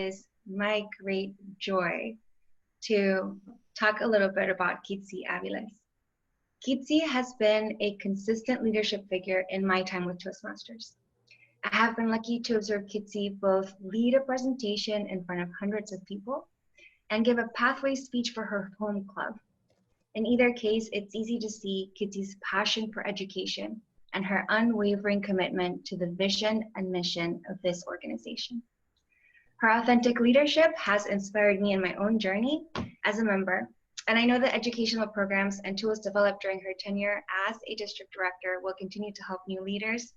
is my great joy to talk a little bit about Kitsi Aviles. Kitsi has been a consistent leadership figure in my time with Toastmasters. I have been lucky to observe Kitsi both lead a presentation in front of hundreds of people and give a pathway speech for her home club. In either case, it's easy to see Kitsi's passion for education and her unwavering commitment to the vision and mission of this organization. Her authentic leadership has inspired me in my own journey as a member, and I know the educational programs and tools developed during her tenure as a district director will continue to help new leaders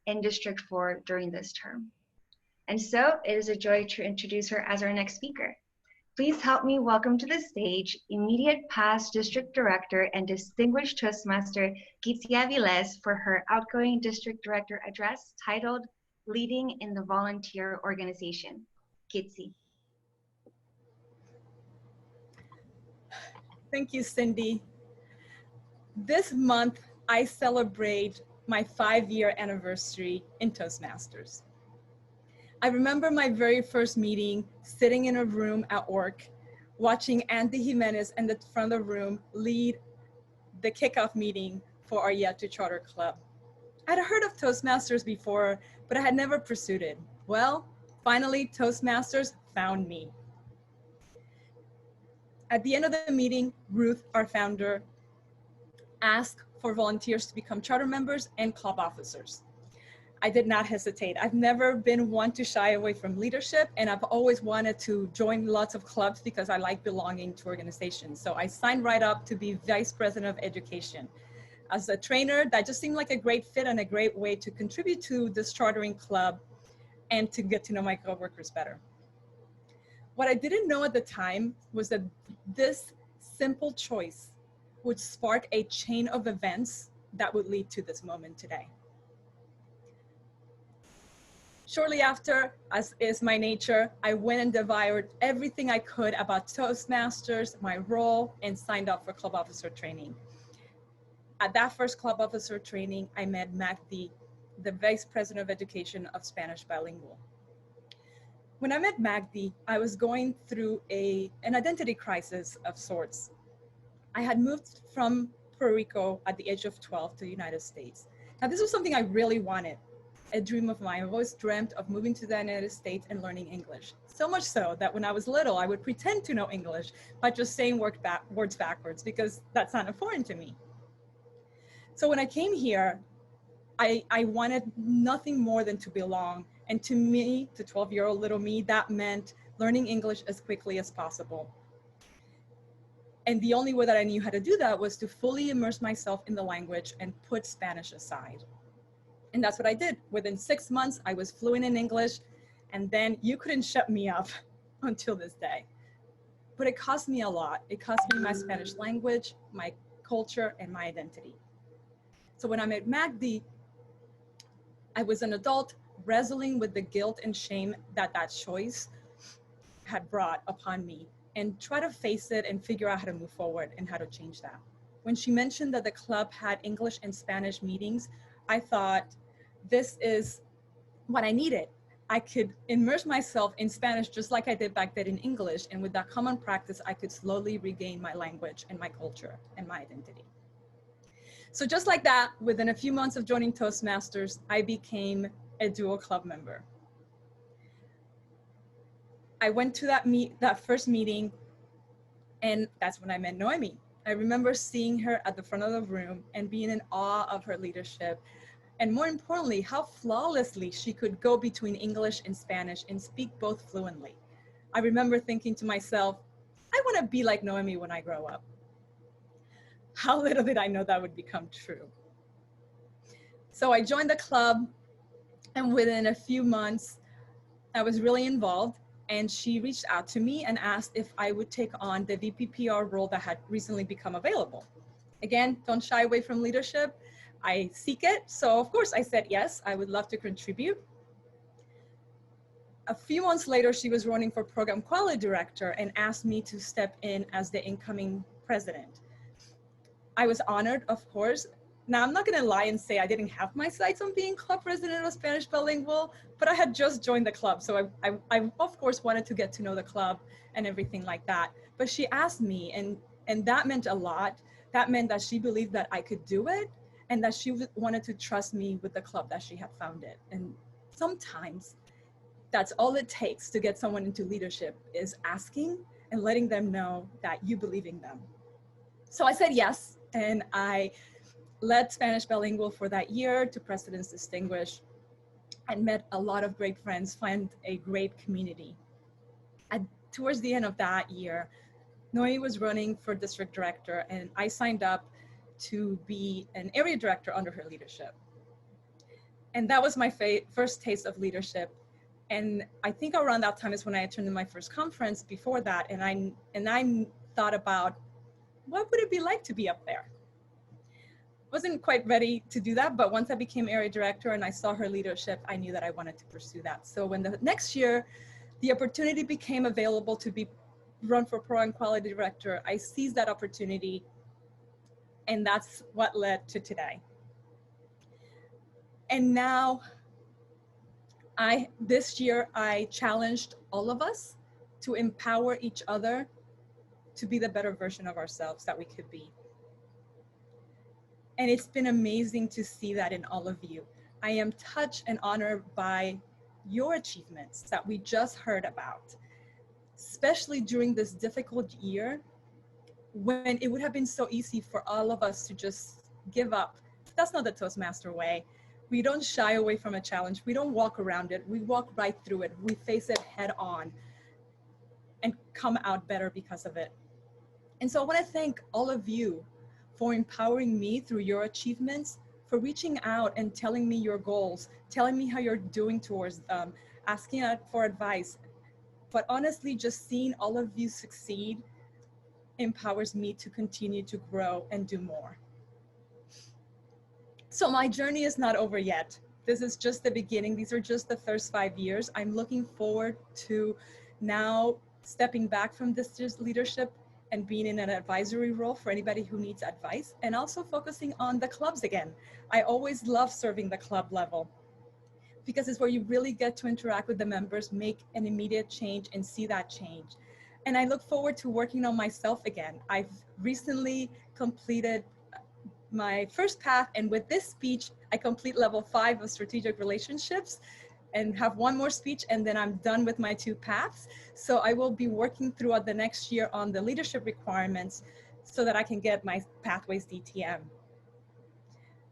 in District 4 during this term. And so it is a joy to introduce her as our next speaker. Please help me welcome to the stage immediate past district director and distinguished Toastmaster Kitsi Aviles for her outgoing district director address titled Leading in the Volunteer Organization. Kitsi. Thank you, Cindy. This month, I celebrate my 5-year anniversary in Toastmasters. I remember my very first meeting, sitting in a room at work, watching Andy Jimenez in the front of the room lead the kickoff meeting for our Yet to Charter Club. I'd heard of Toastmasters before, but I had never pursued it. Well, finally, Toastmasters found me. At the end of the meeting, Ruth, our founder, asked for volunteers to become charter members and club officers. I did not hesitate. I've never been one to shy away from leadership, and I've always wanted to join lots of clubs because I like belonging to organizations. So I signed right up to be Vice President of Education. As a trainer, that just seemed like a great fit and a great way to contribute to this chartering club and to get to know my coworkers better. What I didn't know at the time was that this simple choice would spark a chain of events that would lead to this moment today. Shortly after, as is my nature, I went and devoured everything I could about Toastmasters, my role, and signed up for club officer training. At that first club officer training, I met Magdi, the Vice President of Education of Spanish Bilingual. When I met Magdi, I was going through an identity crisis of sorts. I had moved from Puerto Rico at the age of 12 to the United States. Now, this was something I really wanted. A dream of mine. I've always dreamt of moving to the United States and learning English. So much so that when I was little, I would pretend to know English by just saying words backwards because that's not important to me. So when I came here, I wanted nothing more than to belong. And to me, to 12-year-old little me, that meant learning English as quickly as possible. And the only way that I knew how to do that was to fully immerse myself in the language and put Spanish aside. And that's what I did. Within 6 months, I was fluent in English, and then you couldn't shut me up until this day. But it cost me a lot. It cost me my Spanish language, my culture, and my identity. So when I met Magdi, I was an adult wrestling with the guilt and shame that that choice had brought upon me and try to face it and figure out how to move forward and how to change that. When she mentioned that the club had English and Spanish meetings, I thought, this is what I needed. I could immerse myself in Spanish just like I did back then in English. And with that common practice, I could slowly regain my language and my culture and my identity. So just like that, within a few months of joining Toastmasters, I became a dual club member. I went to that first meeting, and that's when I met Noemi. I remember seeing her at the front of the room and being in awe of her leadership. And more importantly, how flawlessly she could go between English and Spanish and speak both fluently. I remember thinking to myself, I want to be like Noemi when I grow up. How little did I know that would become true. So I joined the club, and within a few months, I was really involved, and she reached out to me and asked if I would take on the VPPR role that had recently become available. Again, don't shy away from leadership. I seek it. So of course I said, yes, I would love to contribute. A few months later, she was running for program quality director and asked me to step in as the incoming president. I was honored, of course, Now, I'm not going to lie and say I didn't have my sights on being club president of Spanish Bilingual, but I had just joined the club. So I of course, wanted to get to know the club and everything like that. But she asked me, and that meant a lot. That meant that she believed that I could do it and that she wanted to trust me with the club that she had founded. And sometimes that's all it takes to get someone into leadership is asking and letting them know that you believe in them. So I said yes, and I led Spanish Bilingual for that year to President's Distinguished and met a lot of great friends, found a great community. Towards the end of that year, Noe was running for district director, and I signed up to be an area director under her leadership. And that was my first taste of leadership. And I think around that time is when I attended my first conference before that, and I thought about what would it be like to be up there. Wasn't quite ready to do that, but once I became area director and I saw her leadership, I knew that I wanted to pursue that. So when the next year, the opportunity became available to be run for program quality director, I seized that opportunity, and that's what led to today. And now, this year, I challenged all of us to empower each other to be the better version of ourselves that we could be. And it's been amazing to see that in all of you. I am touched and honored by your achievements that we just heard about, especially during this difficult year when it would have been so easy for all of us to just give up. That's not the Toastmaster way. We don't shy away from a challenge. We don't walk around it. We walk right through it. We face it head on and come out better because of it. And so I want to thank all of you for empowering me through your achievements, for reaching out and telling me your goals, telling me how you're doing towards them, asking for advice. But honestly, just seeing all of you succeed empowers me to continue to grow and do more. So my journey is not over yet. This is just the beginning. These are just the first 5 years. I'm looking forward to now stepping back from this leadership and being in an advisory role for anybody who needs advice, and also focusing on the clubs again. I always love serving the club level because it's where you really get to interact with the members, make an immediate change and see that change. And I look forward to working on myself again. I've recently completed my first path, and with this speech, I complete level 5 of strategic relationships and have one more speech, and then I'm done with my 2 paths. So I will be working throughout the next year on the leadership requirements so that I can get my Pathways DTM.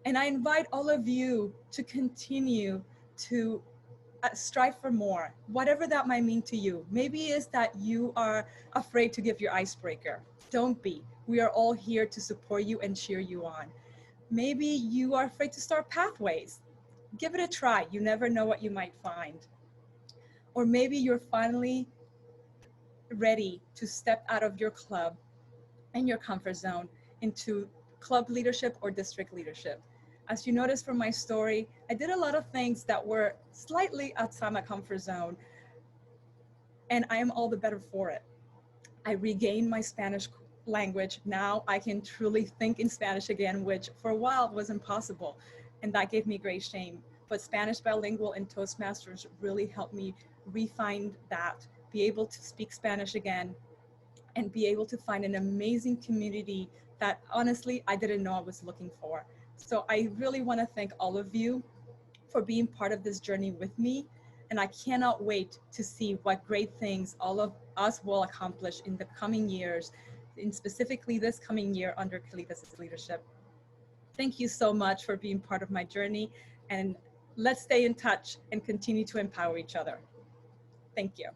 And I invite all of you to continue to strive for more, whatever that might mean to you. Maybe it's that you are afraid to give your icebreaker. Don't be. We are all here to support you and cheer you on. Maybe you are afraid to start Pathways. Give it a try. You never know what you might find. Or maybe you're finally ready to step out of your club and your comfort zone into club leadership or district leadership. As you notice from my story, I did a lot of things that were slightly outside my comfort zone, and I am all the better for it. I regained my Spanish language. Now I can truly think in Spanish again, which for a while was impossible. And that gave me great shame. But Spanish Bilingual and Toastmasters really helped me refine that, be able to speak Spanish again, and be able to find an amazing community that honestly I didn't know I was looking for. So I really want to thank all of you for being part of this journey with me. And I cannot wait to see what great things all of us will accomplish in the coming years, and specifically this coming year under Kalitas' leadership. Thank you so much for being part of my journey, and let's stay in touch and continue to empower each other. Thank you.